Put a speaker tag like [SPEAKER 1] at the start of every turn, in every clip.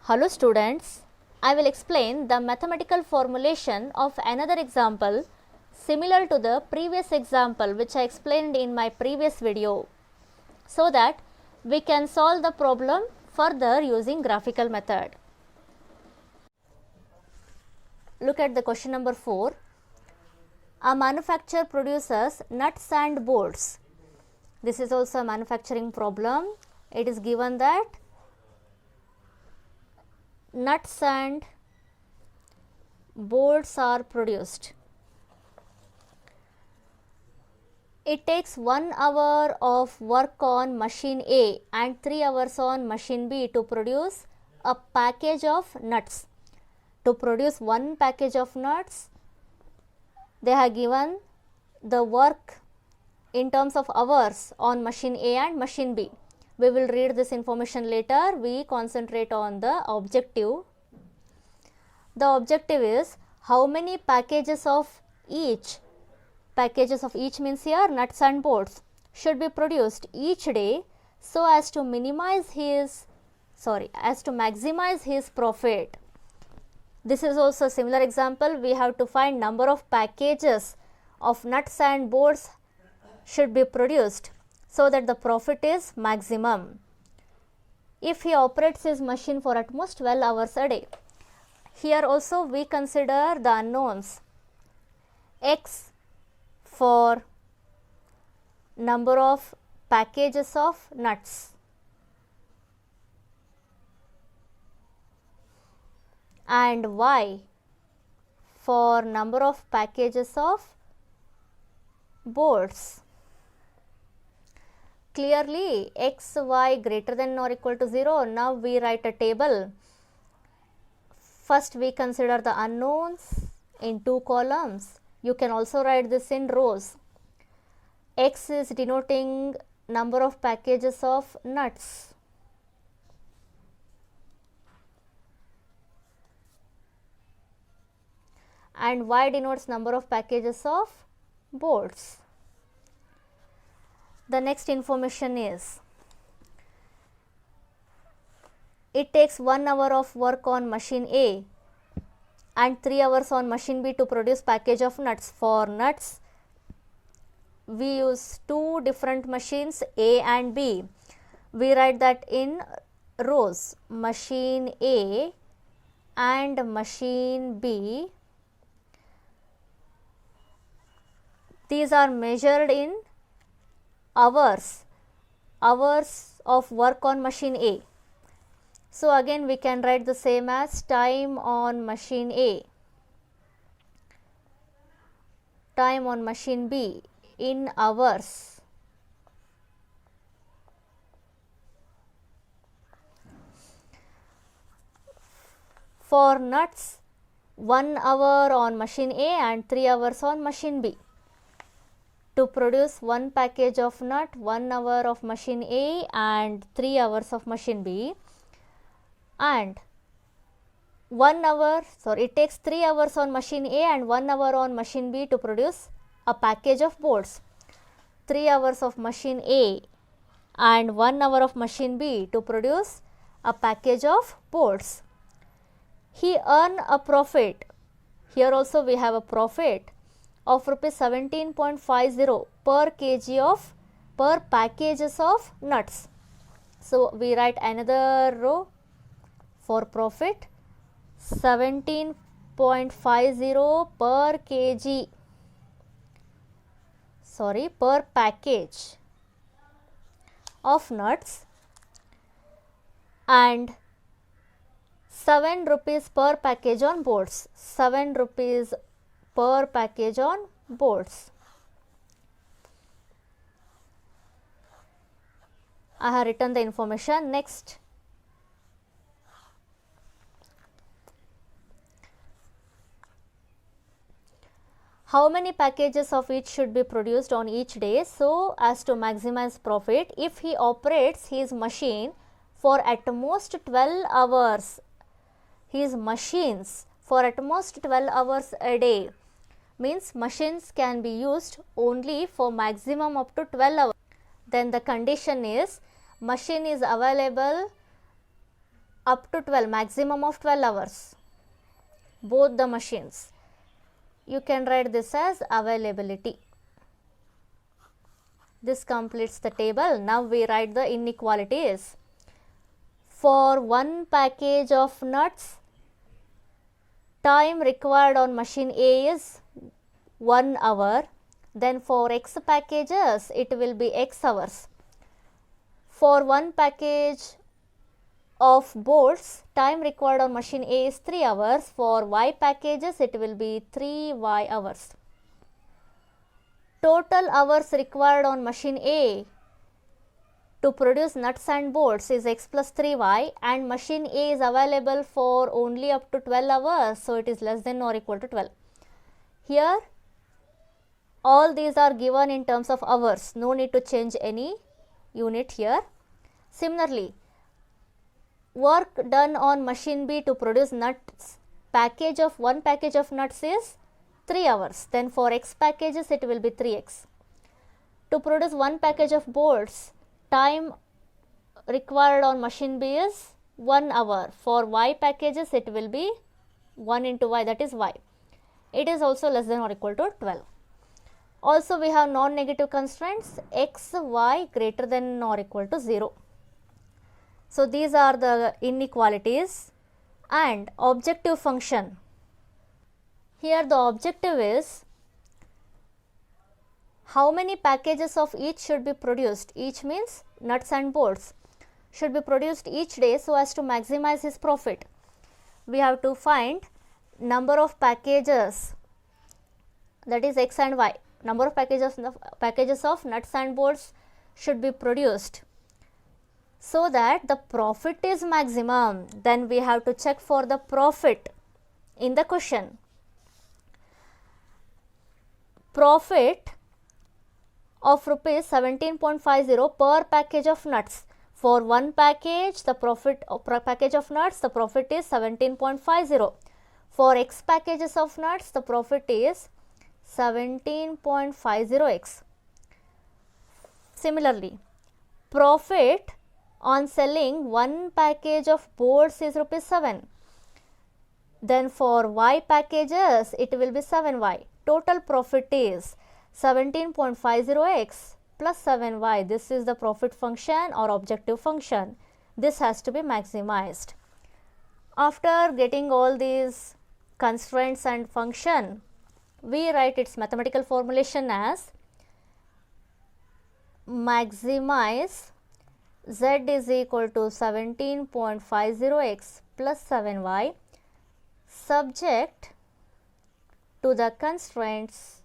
[SPEAKER 1] Hello students, I will explain the mathematical formulation of another example similar to the previous example which I explained in my previous video, so that we can solve the problem further using graphical method. Look at the question number 4. A manufacturer produces nuts and bolts. This is also a manufacturing problem. It is given that nuts and bolts are produced. It takes 1 hour of work on machine A and 3 hours on machine B to produce a package of nuts. To produce one package of nuts, they have given the work in terms of hours on machine A and machine B. We will read this information later. We concentrate on the objective. The objective is how many packages of each means here nuts and bolts should be produced each day so as to maximize his profit. This is also a similar example. We have to find number of packages of nuts and bolts should be produced so that the profit is maximum. If he operates his machine for at most 12 hours a day. Here also we consider the unknowns. X for number of packages of nuts and Y for number of packages of bolts. Clearly x, y greater than or equal to 0. Now we write a table. First we consider the unknowns in 2 columns. You can also write this in rows. X is denoting number of packages of nuts. And Y denotes number of packages of bolts. The next information is it takes 1 hour of work on machine A and 3 hours on machine B to produce package of nuts. For nuts, we use 2 different machines A and B. We write that in rows, machine A and machine B. These are measured in hours of work on machine A. So again we can write the same as time on machine A, time on machine B in hours. For nuts, 1 hour on machine A and 3 hours on machine B. To produce one package of nut, 1 hour of machine A and 3 hours of machine B, and it takes 3 hours on machine A and 1 hour on machine B to produce a package of bolts. 3 hours of machine A and 1 hour of machine B to produce a package of bolts. He earned a profit. Here also we have a profit of rupees 17.50 per packages of nuts. So we write another row for profit, 17.50 per package of nuts and 7 rupees per package on bolts. 7 rupees per package on bolts. I have written the information. Next, how many packages of each should be produced on each day so as to maximize profit? If he operates his machine for at most 12 hours, his machines for at most 12 hours a day, means machines can be used only for maximum up to 12 hours. Then the condition is machine is available up to 12, maximum of 12 hours, both the machines. You can write this as availability. This completes the table. Now we write the inequalities. For one package of nuts, time required on machine A is 1 hour. Then for X packages, it will be X hours. For one package of bolts, time required on machine A is 3 hours. For Y packages, it will be 3Y hours. Total hours required on machine A to produce nuts and bolts is X plus 3Y, and machine A is available for only up to 12 hours, so it is less than or equal to 12. Here all these are given in terms of hours, no need to change any unit here. Similarly, work done on machine B to produce nuts, one package of nuts is 3 hours. Then for X packages, it will be 3x. To produce one package of bolts, time required on machine B is 1 hour. For Y packages, it will be 1 into Y, that is Y. It is also less than or equal to 12. Also we have non-negative constraints, x, y greater than or equal to 0. So these are the inequalities. And objective function. Here the objective is how many packages of each should be produced. Each means nuts and bolts should be produced each day so as to maximize his profit. We have to find number of packages, that is x and y. Number of packages of nuts and bolts should be produced so that the profit is maximum. Then we have to check for the profit in the question. Profit of rupees 17.50 per package of nuts. For one package, the profit per package of nuts, the profit is 17.50. For X packages of nuts, the profit is 17.50x. Similarly, profit on selling one package of bolts is rupees 7. Then for Y packages, it will be 7y. Total profit is 17.50x plus 7y. This is the profit function or objective function. This has to be maximized. After getting all these constraints and function, we write its mathematical formulation as maximize z is equal to 17.50x plus 7y subject to the constraints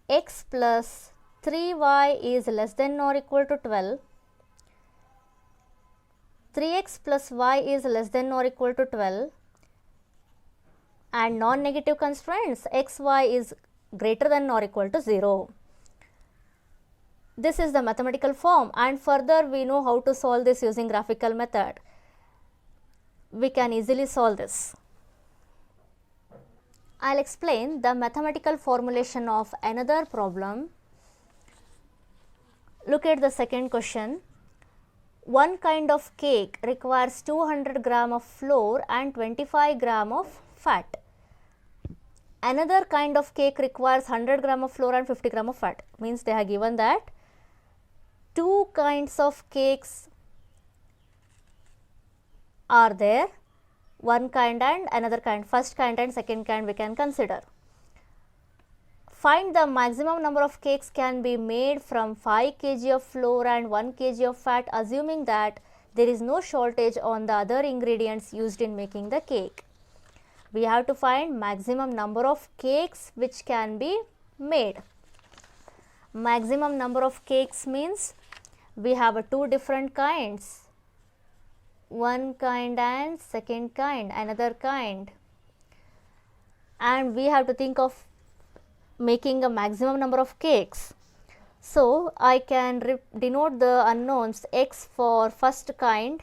[SPEAKER 1] x plus 3y is less than or equal to 12, 3x plus y is less than or equal to 12, and non-negative constraints x, y is greater than or equal to 0. This is the mathematical form, and further we know how to solve this using graphical method. We can easily solve this. I will explain the mathematical formulation of another problem. Look at the second question. One kind of cake requires 200 gram of flour and 25 gram of fat. Another kind of cake requires 100 gram of flour and 50 gram of fat. Means they have given that two kinds of cakes are there, one kind and another kind, first kind and second kind we can consider. Find the maximum number of cakes can be made from 5 kg of flour and 1 kg of fat, assuming that there is no shortage on the other ingredients used in making the cake. We have to find maximum number of cakes which can be made. Maximum number of cakes means we have two different kinds, one kind and second kind, another kind, and we have to think of making a maximum number of cakes. So I can denote the unknowns x for first kind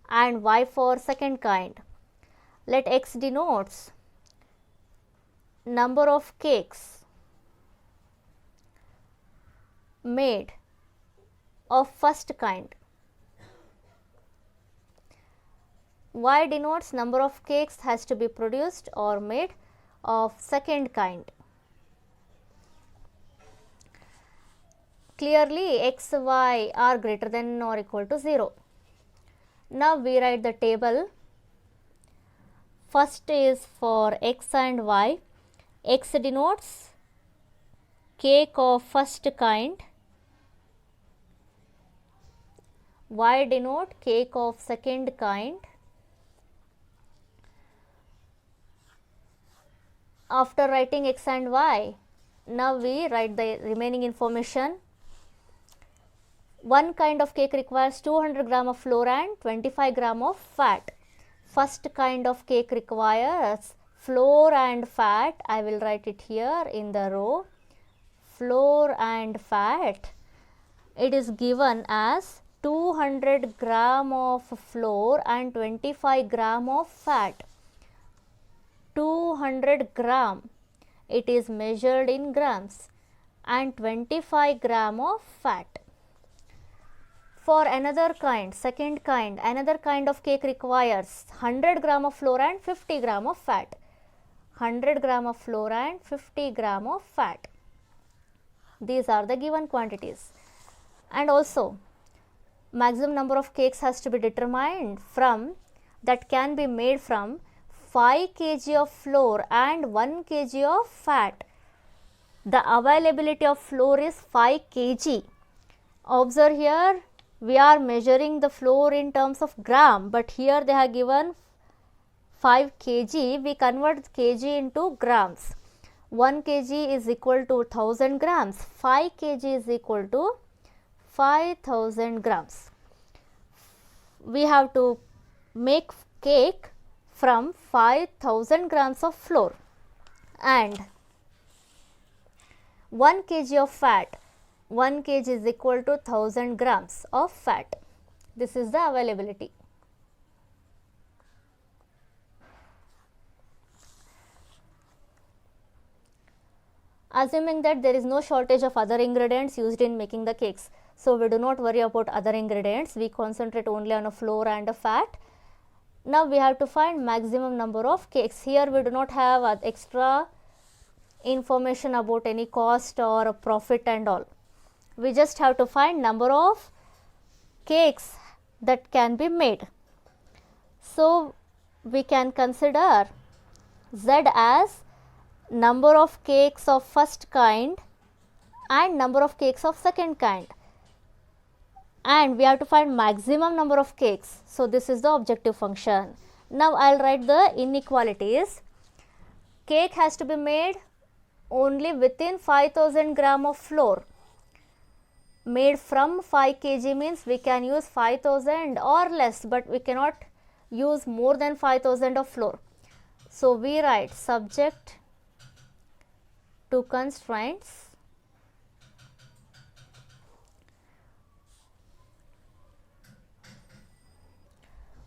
[SPEAKER 1] and y for second kind. Let x denotes number of cakes made of first kind. Y denotes number of cakes has to be produced or made of second kind. Clearly x, y are greater than or equal to 0. Now we write the table. First is for x and y. X denotes cake of first kind. Y denote cake of second kind. After writing x and y, now we write the remaining information. One kind of cake requires 200 gram of flour and 25 gram of fat. First kind of cake requires flour and fat. I will write it here in the row. Flour and fat. It is given as 200 gram of flour and 25 gram of fat. 200 gram, it is measured in grams, and 25 gram of fat. For another kind, second kind, another kind of cake requires 100 gram of flour and 50 gram of fat. 100 gram of flour and 50 gram of fat. These are the given quantities. And also, maximum number of cakes has to be determined from, that can be made from 5 kg of flour and 1 kg of fat. The availability of flour is 5 kg. Observe here, we are measuring the flour in terms of gram, but here they have given 5 kg. We convert kg into grams. 1 kg is equal to 1000 grams. 5 kg is equal to 5000 grams. We have to make cake from 5000 grams of flour and 1 kg of fat. 1 kg is equal to 1000 grams of fat. This is the availability. Assuming that there is no shortage of other ingredients used in making the cakes, so we do not worry about other ingredients. We concentrate only on a flour and a fat. Now we have to find maximum number of cakes. Here we do not have extra information about any cost or profit and all. We just have to find number of cakes that can be made. So we can consider Z as number of cakes of first kind and number of cakes of second kind, and we have to find maximum number of cakes. So this is the objective function. Now I will write the inequalities. Cake has to be made only within 5000 gram of flour. Made from 5 kg means we can use 5000 or less, but we cannot use more than 5000 of flour. So we write subject to constraints.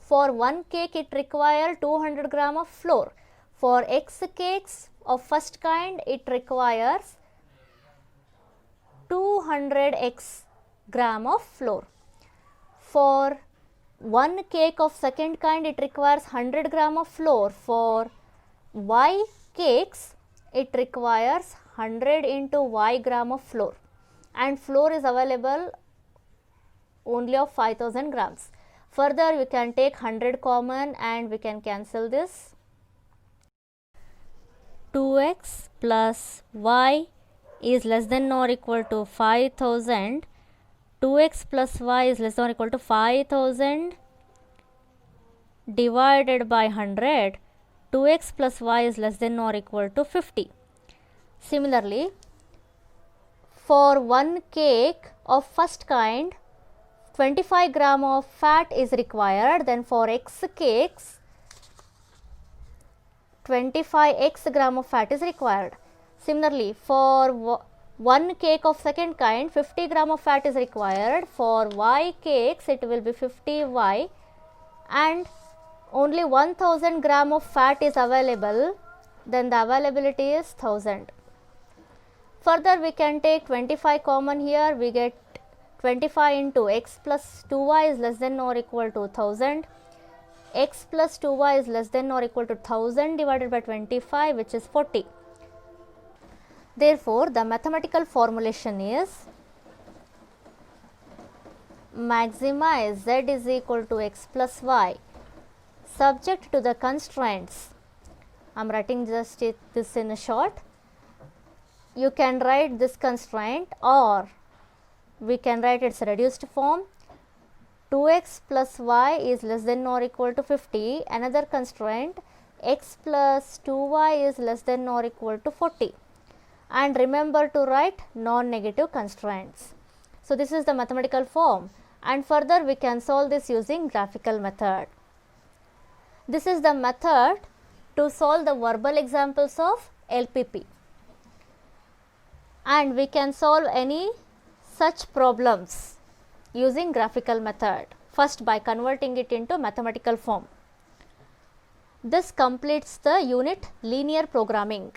[SPEAKER 1] For one cake it requires 200 gram of flour. For X cakes of first kind it requires 200x gram of flour. For one cake of second kind it requires 100 gram of flour. For Y cakes it requires 100 into Y gram of flour, and flour is available only of 5000 grams. Further we can take 100 common and we can cancel this. 2x plus y is less than or equal to 5000. 2x plus y is less than or equal to 5000 divided by 100. 2x plus y is less than or equal to 50. Similarly, for one cake of first kind 25 gram of fat is required. Then for X cakes 25x gram of fat is required. Similarly, for one cake of second kind 50 gram of fat is required. For Y cakes it will be 50y, and only 1000 gram of fat is available. Then the availability is 1000. Further we can take 25 common here, we get 25 into x plus 2y is less than or equal to 1000. X plus 2y is less than or equal to 1000 divided by 25, which is 40. Therefore, the mathematical formulation is maximize z is equal to x plus y subject to the constraints. I am writing just this in a short. You can write this constraint, or we can write its reduced form. 2x plus y is less than or equal to 50. Another constraint, x plus 2y is less than or equal to 40. And remember to write non-negative constraints. So, this is the mathematical form, and further we can solve this using graphical method. This is the method to solve the verbal examples of LPP, and we can solve any such problems using graphical method, first by converting it into mathematical form. This completes the unit linear programming.